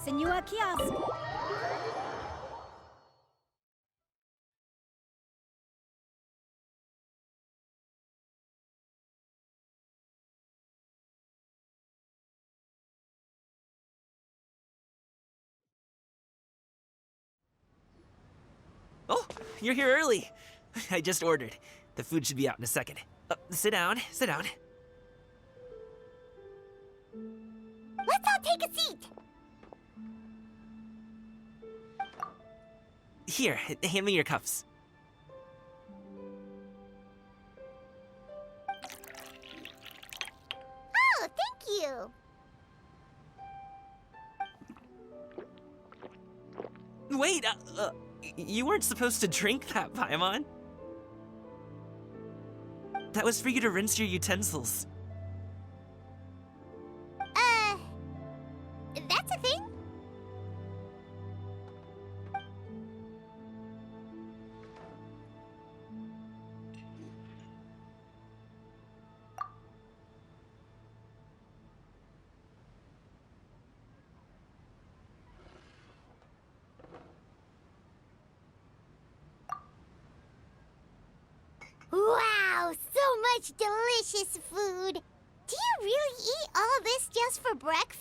Senua Kiosk. Oh, you're here early. I just ordered. The food should be out in a second. Sit down, sit down. Let's all take a seat! Here, hand me your cups. Oh, thank you! Wait, you weren't supposed to drink that, Paimon. That was for you to rinse your utensils. That's a thing? Wow, so much delicious food! Do you really eat all this just for breakfast?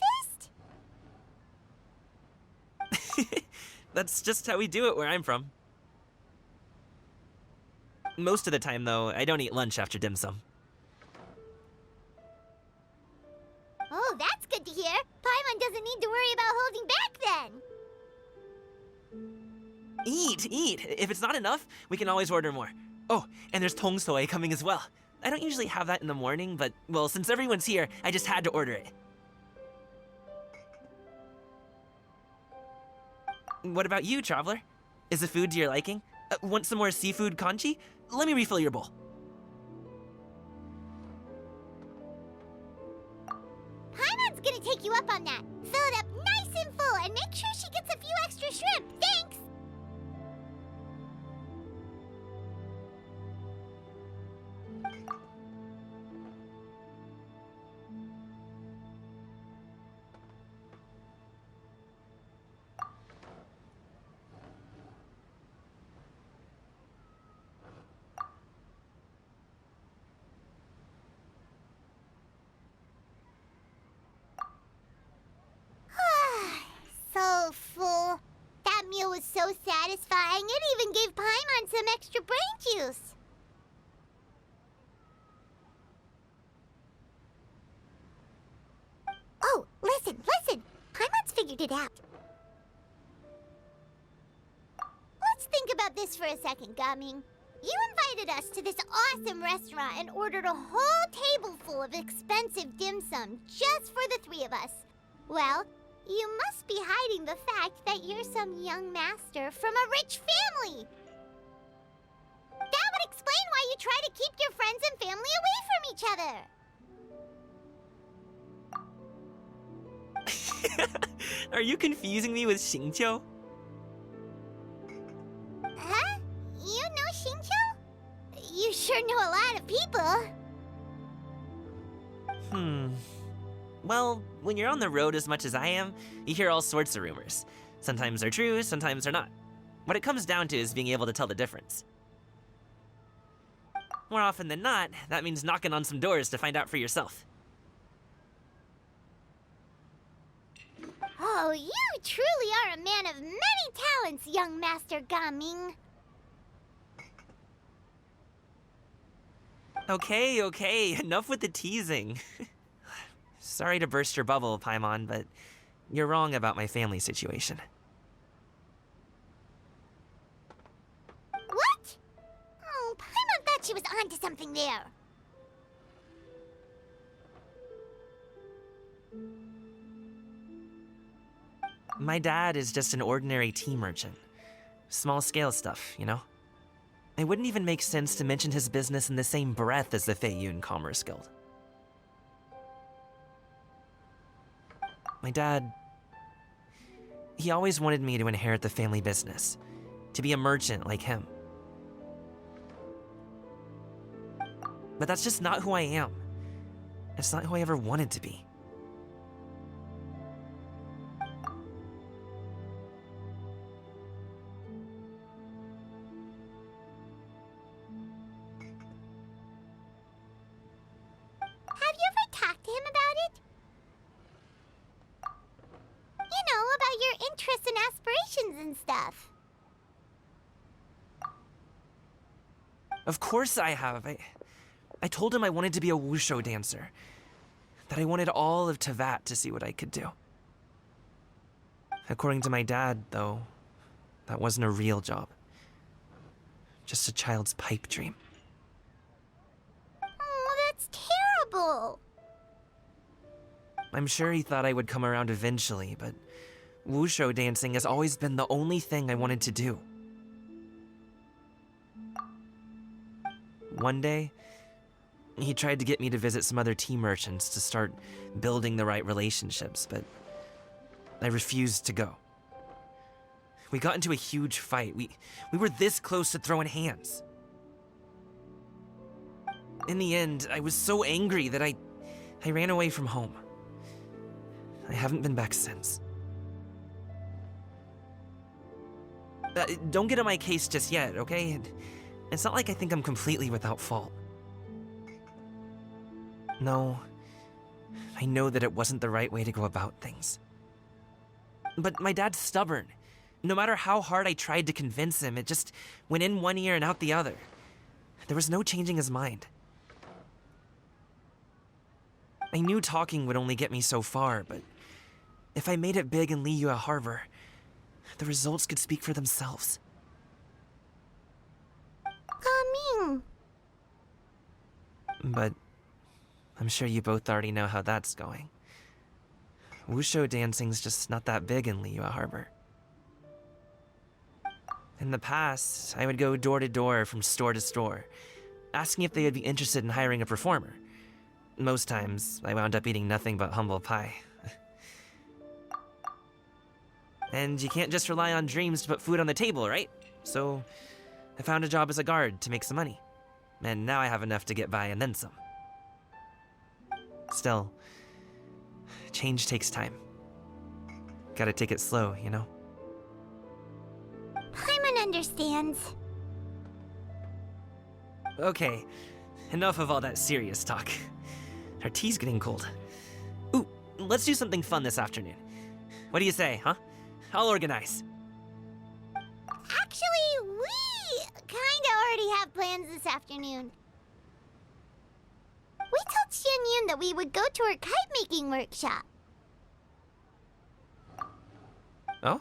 That's just how we do it where I'm from. Most of the time, though, I don't eat lunch after dim sum. Oh, that's good to hear. Paimon doesn't need to worry about holding back then. Eat, eat. If it's not enough, we can always order more. Oh, and there's tong soy coming as well. I don't usually have that in the morning, but, well, since everyone's here, I just had to order it. What about you, traveler? Is the food to your liking? Want some more seafood congee? Let me refill your bowl. Paimon's gonna take you up on that. Fill it up nice and full and make sure she gets a few extra shrimp. Thanks! So full. That meal was so satisfying, it even gave Paimon some extra brain juice. Oh, listen! Paimon's figured it out. Let's think about this for a second, Gaming. You invited us to this awesome restaurant and ordered a whole table full of expensive dim sum just for the three of us. Well, you must be hiding the fact that you're some young master from a rich family. That would explain why you try to keep your friends and family away from each other. Are you confusing me with Xingqiu? Huh? You know Xingqiu? You sure know a lot of people. Well, when you're on the road as much as I am, you hear all sorts of rumors. Sometimes they're true, sometimes they're not. What it comes down to is being able to tell the difference. More often than not, that means knocking on some doors to find out for yourself. Oh, Oh, you truly are a man of many talents, young Master Gaming. Okay, enough with the teasing. Sorry to burst your bubble, Paimon, but you're wrong about my family situation. What? Oh, Paimon thought she was onto something there. My dad is just an ordinary tea merchant. Small scale stuff, you know? It wouldn't even make sense to mention his business in the same breath as the Feiyun Commerce Guild. My dad... he always wanted me to inherit the family business, to be a merchant like him. But that's just not who I am. It's not who I ever wanted to be. Have you ever talked to him about it? You know, about your interests and aspirations and stuff. Of course I have. I told him I wanted to be a wushu dancer. That I wanted all of Tevat to see what I could do. According to my dad, though, that wasn't a real job. Just a child's pipe dream. Oh, that's terrible. I'm sure he thought I would come around eventually, but wushu dancing has always been the only thing I wanted to do. One day, he tried to get me to visit some other tea merchants to start building the right relationships, but I refused to go. We got into a huge fight. We were this close to throwing hands. In the end, I was so angry that I ran away from home. I haven't been back since. Don't get on my case just yet, okay? It's not like I think I'm completely without fault. No, I know that it wasn't the right way to go about things. But my dad's stubborn. No matter how hard I tried to convince him, it just went in one ear and out the other. There was no changing his mind. I knew talking would only get me so far, but if I made it big in Liyue Harbor, the results could speak for themselves. Gaming. But I'm sure you both already know how that's going. Wushu dancing's just not that big in Liyue Harbor. In the past, I would go door to door from store to store, asking if they would be interested in hiring a performer. Most times, I wound up eating nothing but humble pie. And you can't just rely on dreams to put food on the table, right? So, I found a job as a guard to make some money. And now I have enough to get by and then some. Still, change takes time. Gotta take it slow, you know? Paimon understands. Okay, enough of all that serious talk. Our tea's getting cold. Ooh, let's do something fun this afternoon. What do you say, huh? I'll organize. Actually, we kinda already have plans this afternoon. We told Xianyun that we would go to her kite-making workshop. Oh?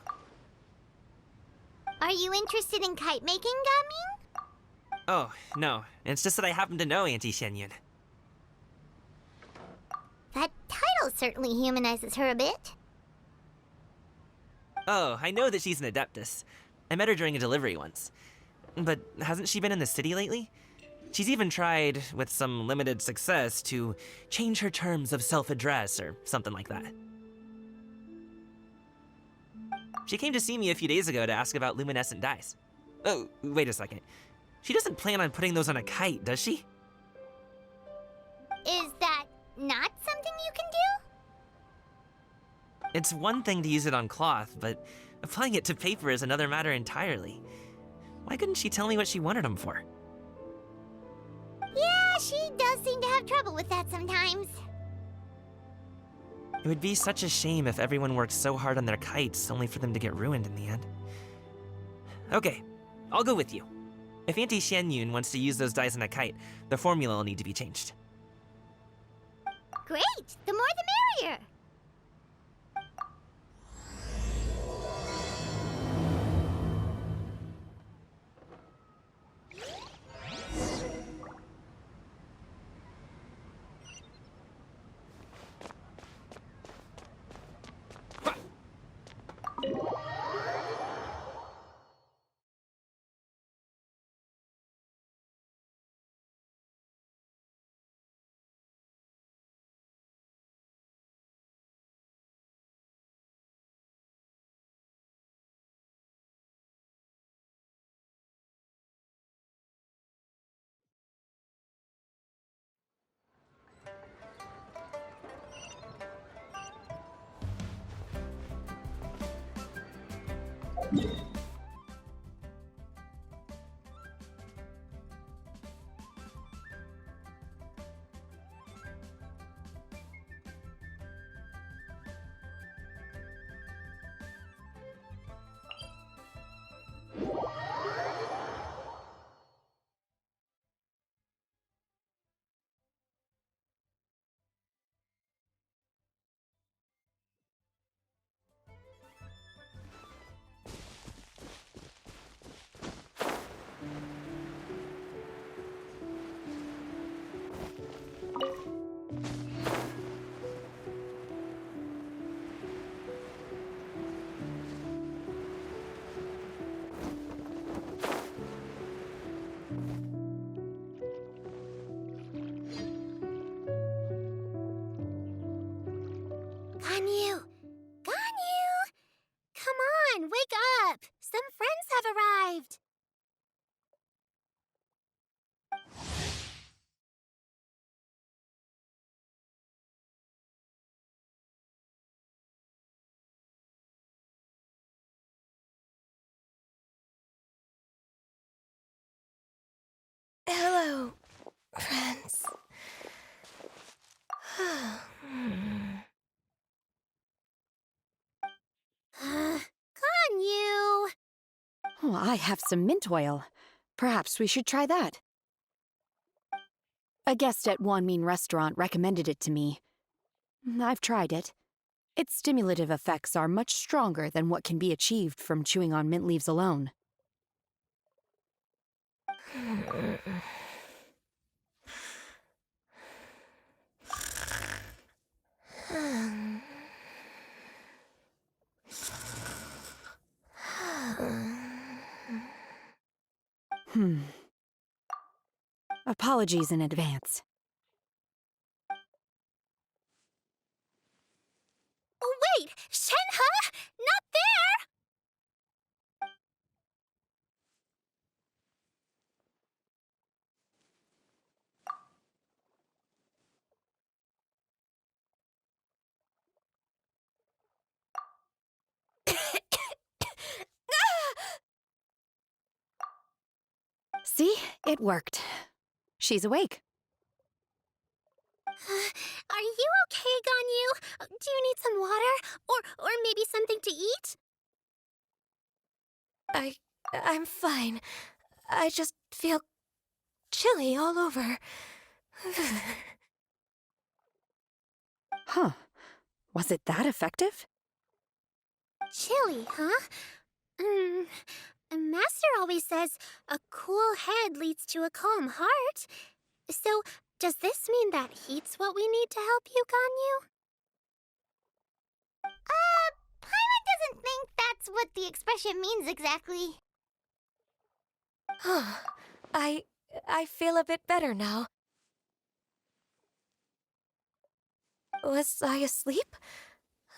Are you interested in kite-making, Gaming? Oh, no. It's just that I happen to know Auntie Xianyun. That title certainly humanizes her a bit. Oh, I know that she's an adeptus. I met her during a delivery once. But hasn't she been in the city lately? She's even tried, with some limited success, to change her terms of self-address or something like that. She came to see me a few days ago to ask about luminescent dyes. Oh, wait a second. She doesn't plan on putting those on a kite, does she? Is that not something you can do? It's one thing to use it on cloth, but applying it to paper is another matter entirely. Why couldn't she tell me what she wanted them for? Yeah, she does seem to have trouble with that sometimes. It would be such a shame if everyone worked so hard on their kites only for them to get ruined in the end. Okay, I'll go with you. If Auntie Xianyun wants to use those dyes on a kite, the formula will need to be changed. Great! The more the merrier! Ganyu! Ganyu! Come on, wake up! Some friends have arrived! Hello, friends. Ganyu! Oh, I have some mint oil. Perhaps we should try that. A guest at Wanmin Restaurant recommended it to me. I've tried it. Its stimulative effects are much stronger than what can be achieved from chewing on mint leaves alone. Apologies in advance. Oh, wait! Shenhe! Not there! See? It worked. She's awake. Are you okay, Ganyu? Do you need some water? Or maybe something to eat? I'm fine. I just feel chilly all over. Huh. Was it that effective? Chilly, huh? Master always says a cool head leads to a calm heart. So, does this mean that heat's what we need to help you, Ganyu? Paimon doesn't think that's what the expression means exactly. I feel a bit better now. Was I asleep?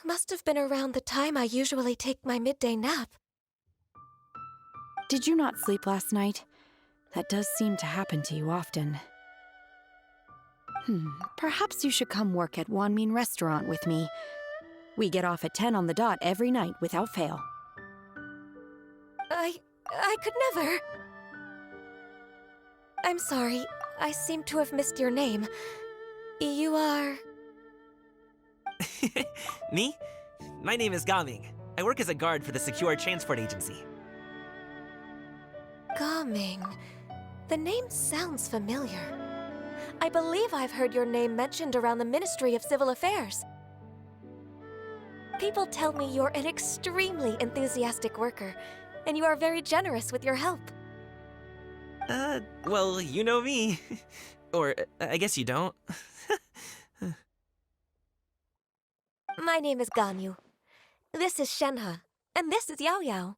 Must have been around the time I usually take my midday nap. Did you not sleep last night? That does seem to happen to you often. Perhaps you should come work at Wanmin Restaurant with me. We get off at 10 on the dot every night without fail. I could never. I'm sorry. I seem to have missed your name. You are... Me? My name is Gaming. I work as a guard for the Secure Transport Agency. Gaming. The name sounds familiar. I believe I've heard your name mentioned around the Ministry of Civil Affairs. People tell me you're an extremely enthusiastic worker, and you are very generous with your help. Well, you know me. Or, I guess you don't. My name is Ganyu. This is Shenhe, and this is Yao Yao.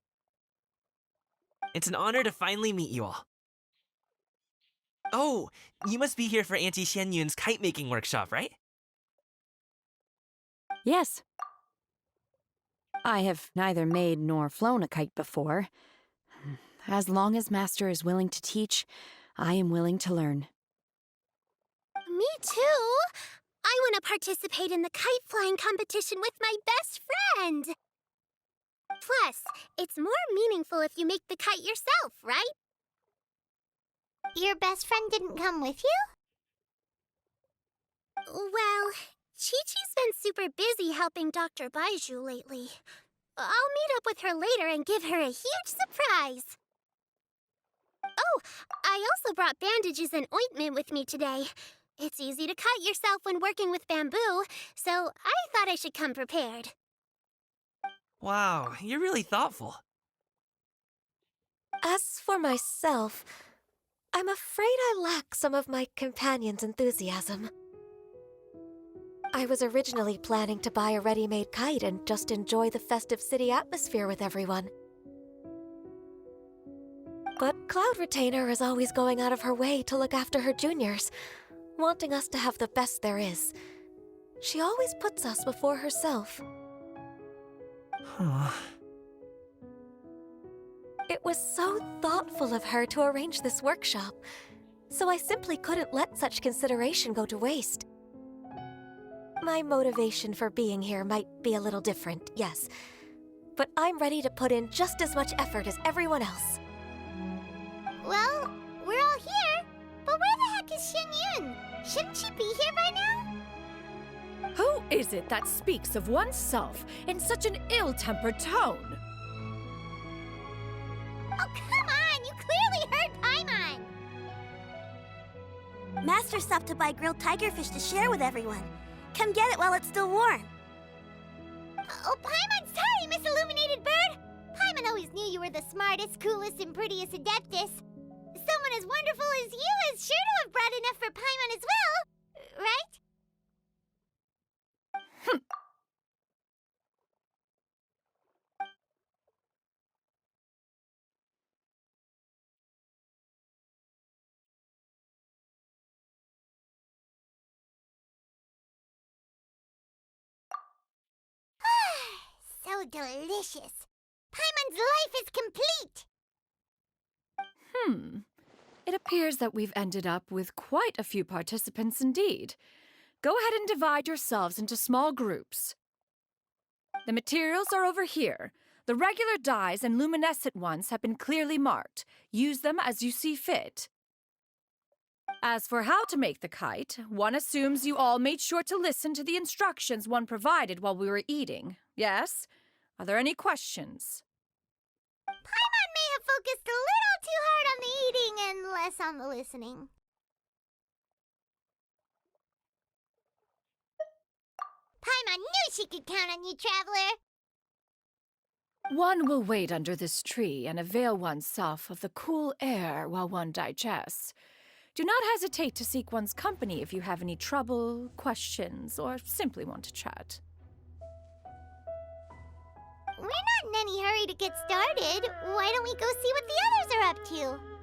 It's an honor to finally meet you all. Oh, you must be here for Auntie Xianyun's kite-making workshop, right? Yes. I have neither made nor flown a kite before. As long as Master is willing to teach, I am willing to learn. Me too! I want to participate in the kite flying competition with my best friend! Plus, it's more meaningful if you make the kite yourself, right? Your best friend didn't come with you? Well, Chi-Chi's been super busy helping Dr. Baiju lately. I'll meet up with her later and give her a huge surprise. Oh, I also brought bandages and ointment with me today. It's easy to cut yourself when working with bamboo, so I thought I should come prepared. Wow, you're really thoughtful. As for myself, I'm afraid I lack some of my companion's enthusiasm. I was originally planning to buy a ready-made kite and just enjoy the festive city atmosphere with everyone. But Cloud Retainer is always going out of her way to look after her juniors, wanting us to have the best there is. She always puts us before herself. Huh. It was so thoughtful of her to arrange this workshop, so I simply couldn't let such consideration go to waste. My motivation for being here might be a little different, yes, but I'm ready to put in just as much effort as everyone else. Well, we're all here, but where the heck is Xianyun? Shouldn't she be here by now? Who is it that speaks of oneself in such an ill-tempered tone? Oh, come on! You clearly heard Paimon! Master stopped to buy grilled tigerfish to share with everyone. Come get it while it's still warm. Oh, Paimon, sorry, Miss Illuminated Bird! Paimon always knew you were the smartest, coolest, and prettiest Adeptus. Someone as wonderful as you is sure to have brought enough for Paimon as well, right? So delicious. Paimon's life is complete. It appears that we've ended up with quite a few participants indeed. Go ahead and divide yourselves into small groups. The materials are over here. The regular dyes and luminescent ones have been clearly marked. Use them as you see fit. As for how to make the kite, one assumes you all made sure to listen to the instructions one provided while we were eating. Yes? Are there any questions? Paimon may have focused a little too hard on the eating and less on the listening. Paimon knew she could count on you, Traveler. One will wait under this tree and avail oneself of the cool air while one digests. Do not hesitate to seek one's company if you have any trouble, questions, or simply want to chat. We're not in any hurry to get started. Why don't we go see what the others are up to?